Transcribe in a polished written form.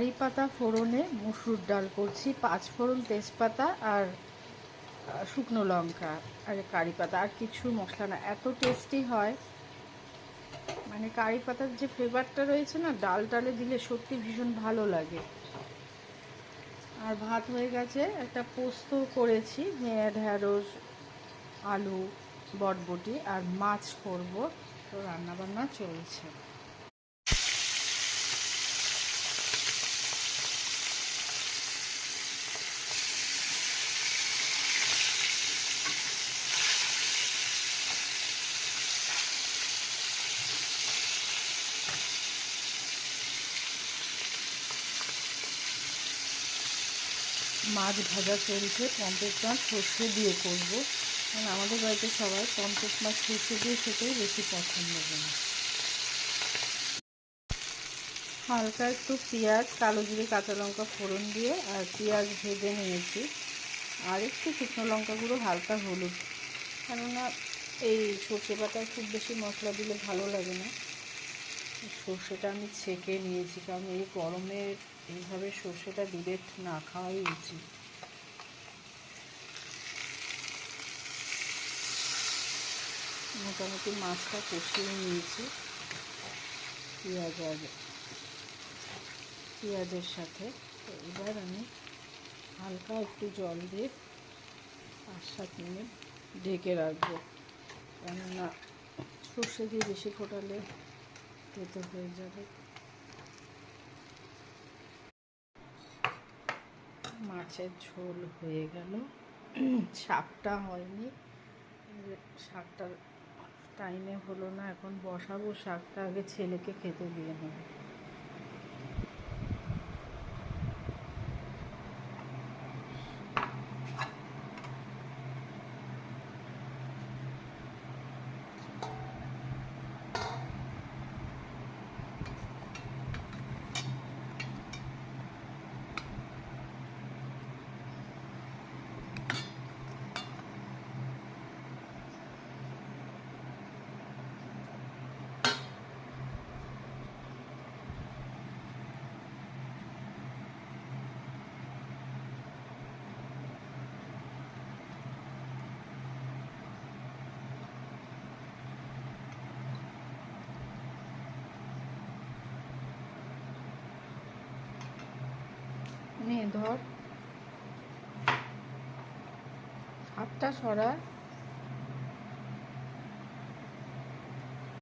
কারি পাতা ফোড়নে মুসুর ডাল করছি, 5 ফোড়ন, তেজপাতা আর শুকনো লঙ্কা আর কারি পাতা, আর কিছু মশলা না। এত টেস্টি হয়, মানে কারি পাতার যে ফ্লেভারটা রয়েছে না, ডাল টালে দিলে সত্যি ভীষণ ভালো লাগে। আর ভাত হয়ে গেছে, একটা পোস্ত করেছি, ঢ্যাঁড়স, আলু, বটবটি আর মাছ করব, তো রান্নাবান্না চলছে। মাছ ভাজা চলছে, পমফ্রেট মাছ সর্ষে দিয়ে করব, কারণ আমাদের বাড়িতে সবাই পমফ্রেট মাছ সর্ষে দিয়ে খেতেই বেশি পছন্দ করে। হালকা একটু পেঁয়াজ, কালো জিরে, কাঁচা লঙ্কা ফোড়ন দিয়ে আর পেঁয়াজ ভেজে নিয়েছি, আর একটু শুকনো লঙ্কা গুঁড়ো, হালকা হলুদ, কেননা এই সর্ষে পাতায় খুব বেশি মশলা দিলে ভালো লাগে না। সর্ষেটা আমি ছেঁকে নিয়েছি, কারণ এই গরমে এইভাবে সর্ষেটা ডিরেক্ট না খাওয়াই উচিত। মোটামুটি মাছটা কষিয়ে নিয়েছি পেঁয়াজের সাথে। তো এবার আমি হালকা একটু জল দিয়ে 5-7 মিনিট ঢেকে রাখবো, কেননা সর্ষে দিয়ে বেশি ফোটালে তেতো হয়ে যাবে। মাছের ঝোল হয়ে গেল, শাকটা হয়নি, শাকটার টাইমে হলো না, এখন বসাবো শাকটা, আগে ছেলেকে খেতে দিয়ে নেব। নে ধর, হাতটা সরা।